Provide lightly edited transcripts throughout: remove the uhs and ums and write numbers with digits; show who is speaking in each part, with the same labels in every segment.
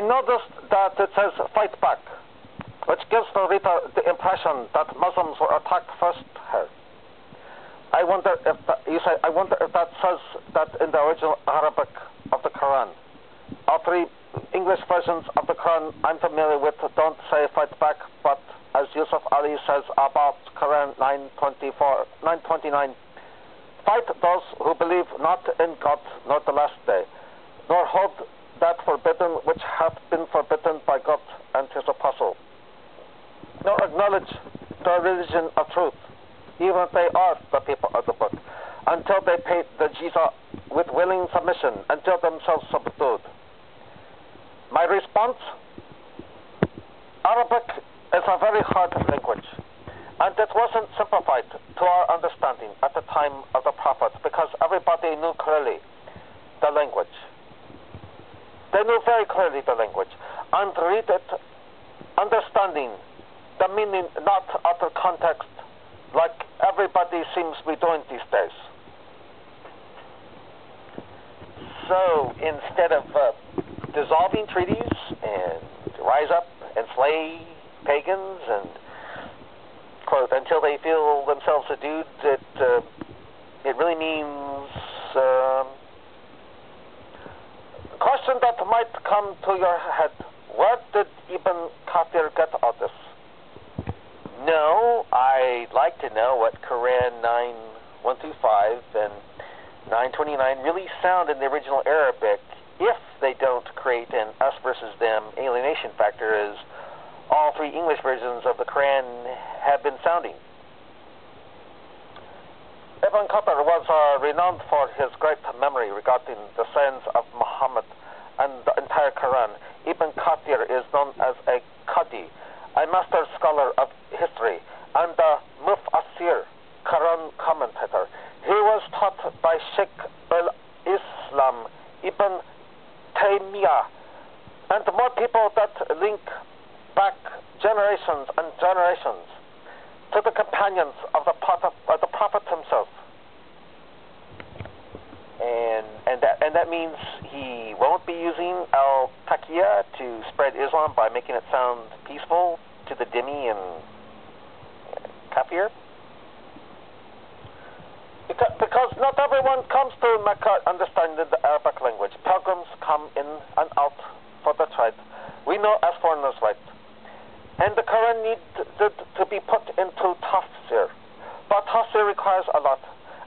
Speaker 1: noticed that it says fight back, which gives the reader the impression that Muslims were attacked first here. I wonder if that says that in the original Arabic of the Quran. All three English versions of the Quran I'm familiar with don't say fight back, but as Yusuf Ali says about Quran 929, fight those who believe not in God nor the last day, nor hold that forbidden which hath been forbidden by God and his apostle, nor acknowledge the religion of truth, even if they are the people of the book, until they pay the jizya with willing submission, until themselves subdued. My response: Arabic is a very hard language, and it wasn't simplified to our understanding at the time of the Prophet, because everybody knew clearly the language. They knew very clearly the language, and read it understanding the meaning not out of context like everybody seems to be doing these days. So instead of dissolving treaties and rise up and slay pagans and, quote, until they feel themselves subdued, it really means question that might come to your head: where did Ibn Kathir get all this? No, I'd like to know what Quran 9:1-5 and 9:29 really sound in the original Arabic, if they don't create an us versus them alienation factor as all three English versions of the Quran have been sounding. Ibn Kathir was renowned for his great memory regarding the sayings of Muhammad and the entire Quran. Ibn Kathir is known as a Qadi, a master scholar of history, and a Mufassir, Quran commentator. He was taught by Sheikh al-Islam Ibn Taymiyyah, and more people that link back generations and generations to the companions of the Prophet himself. And that means he won't be using al-taqiyya to spread Islam by making it sound peaceful to the dhimmi and kafir. Because not everyone comes to Mecca understanding the Arabic language. Pilgrims come in and out for the trade. We know as foreigners, right? And the Quran needed to be put into tafsir. But tafsir requires a lot.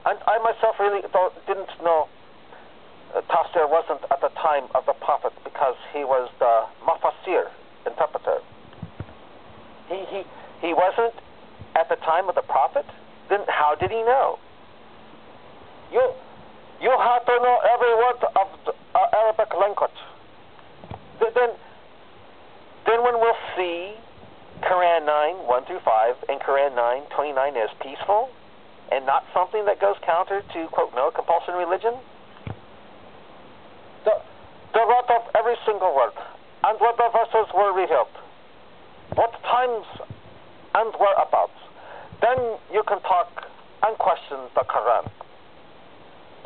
Speaker 1: And I myself really didn't know tafsir wasn't at the time of the Prophet, because he was the mufassir, interpreter. He wasn't at the time of the Prophet? Then how did he know? You have to know every word of the Arabic language. Then when we'll see Quran 9:1-5 and Quran 9:29 as peaceful and not something that goes counter to, quote, no compulsion religion. The word of every single word, and what the verses were revealed, what times and whereabouts. Then you can talk and question the Quran.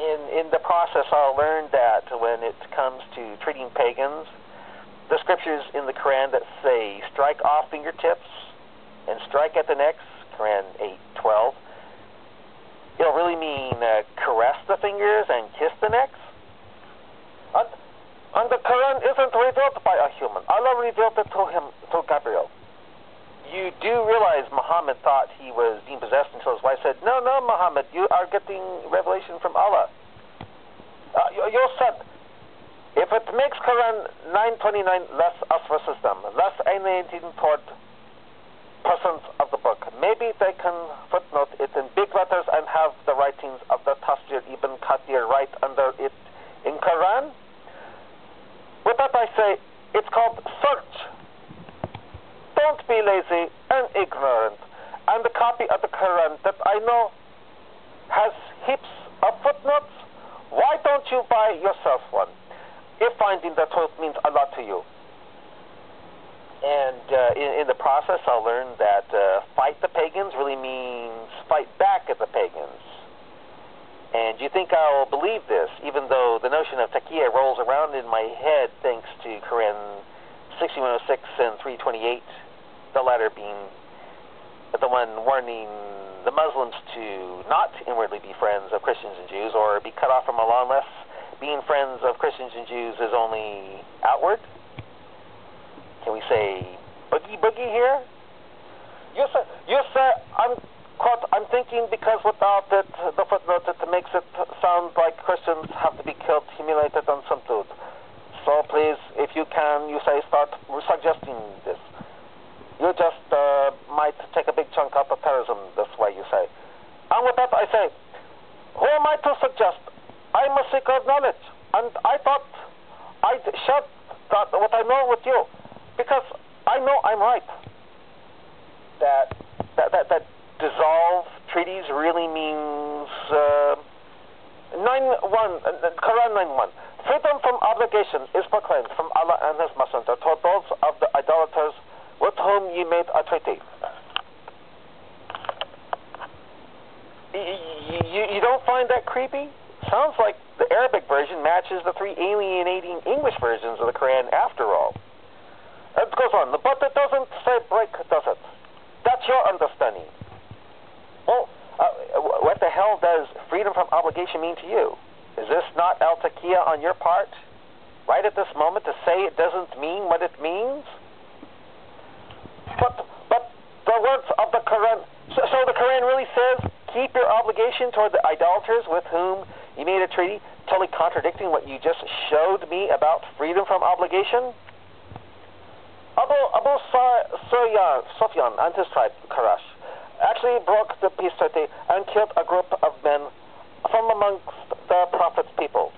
Speaker 1: In the process, I'll learn that when it comes to treating pagans, the scriptures in the Quran that say strike off fingertips and strike at the necks, Quran 8:12, it'll really mean caress the fingers and kiss the necks. And the Quran isn't revealed by a human. Allah revealed it to him through Gabriel. You do realize Muhammad thought he was demon-possessed until his wife said, no, Muhammad, you are getting revelation from Allah. You said, if it makes Quran 9:29 less us versus them, less alienating toward persons of the book, maybe they can footnote it in big letters and have the writings of the Tafsir Ibn Kathir right under it in Quran. With that I say, it's called search. Don't be lazy and ignorant. And the copy of the Quran that I know has heaps of footnotes. Why don't you buy yourself one, if finding the truth means a lot to you? And in the process, I'll learn that fight the pagans really means fight back at the pagans. And you think I'll believe this, even though the notion of taqiyya rolls around in my head thanks to Quran 6106 and 328, the latter being the one warning the Muslims to not inwardly be friends of Christians and Jews or be cut off from Allah unless being friends of Christians and Jews is only outward. Can we say boogie here? You say I'm thinking because without it, the footnote, it makes it sound like Christians have to be killed, humiliated, and subdued. So please, if you can, you say, start suggesting this. You just might take a big chunk out of terrorism this way, you say. And with that, I say, who am I to suggest? I'm a seeker of knowledge. And I thought I'd share what I know with you. Because I know I'm right. That dissolve treaties really means 9:1, Quran 9:1. Freedom from obligation is proclaimed from Allah and His Messenger to those of the idolaters with whom ye made a treaty. You don't find that creepy? Sounds like the Arabic version matches the three alienating English versions of the Quran after all. It goes on, but it doesn't say break, does it? That's your understanding. Well, what the hell does freedom from obligation mean to you? Is this not al-taqiyya on your part? Right at this moment to say it doesn't mean what it means? But the words of the Quran, so the Quran really says, keep your obligation toward the idolaters with whom you made a treaty, totally contradicting what you just showed me about freedom from obligation? Abu Sufyan and his tribe, Quraysh, actually broke the peace treaty and killed a group of men from amongst the Prophet's people.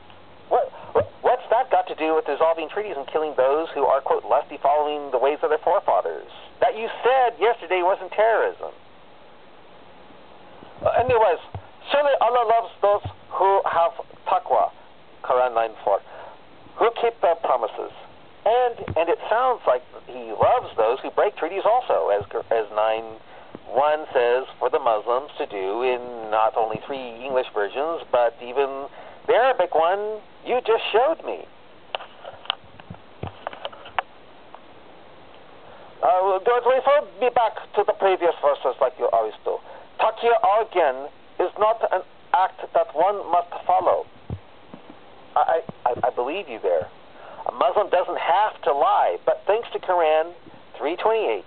Speaker 1: What's that got to do with dissolving treaties and killing those who are, quote, lefty following the ways of their forefathers? That you said yesterday wasn't terrorism. Anyways, surely Allah loves those who have taqwa, Quran 9:4, who keep their promises. And it sounds like He loves those who break treaties also, as 9:1 says for the Muslims to do in not only three English versions, but even the Arabic one you just showed me. Refer me back to the previous verses like you always do. Taqiyya again is not an act that one must follow. I believe you there. A Muslim doesn't have to lie, but thanks to Quran 328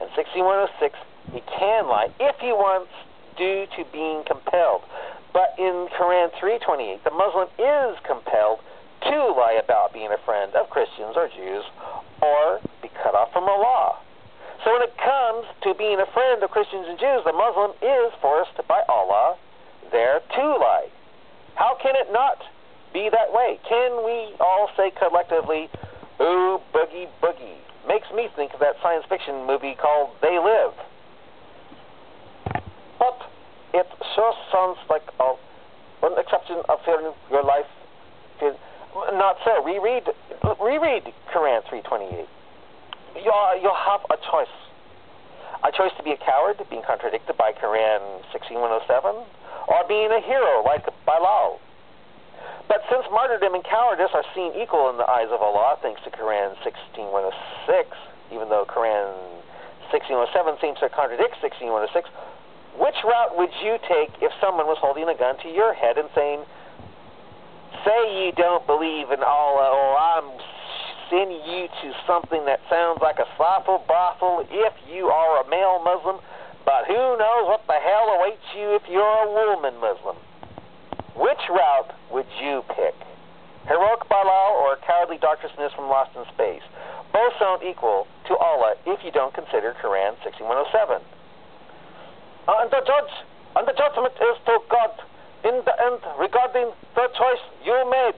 Speaker 1: and 6106, he can lie if he wants due to being compelled. But in Quran 328, the Muslim is compelled to lie about being a friend of Christians or Jews or be cut off from Allah. So when it comes to being a friend of Christians and Jews, the Muslim is forced by Allah there to lie. How can it not be that way? Can we all say collectively, ooh, boogie, boogie? Makes me think of that science fiction movie called They Live. But it sure sounds like an exception of fearing your life. Not so. Reread Quran 328. You'll have a choice. A choice to be a coward, being contradicted by Quran 16107, or being a hero like Bilal. But since martyrdom and cowardice are seen equal in the eyes of Allah, thanks to Quran 16106, even though Quran 16107 seems to contradict 16106, which route would you take if someone was holding a gun to your head and saying, say you don't believe in Allah, or I'm sending you to something that sounds like a slothful brothel if you are a male Muslim, but who knows what the hell awaits you if you're a woman Muslim? Which route would you pick? Heroic Bilal or cowardly Dr. Smith from Lost in Space? Both sound equal to Allah if you don't consider Quran 16107. And the judgment is to God in the end regarding the choice you made.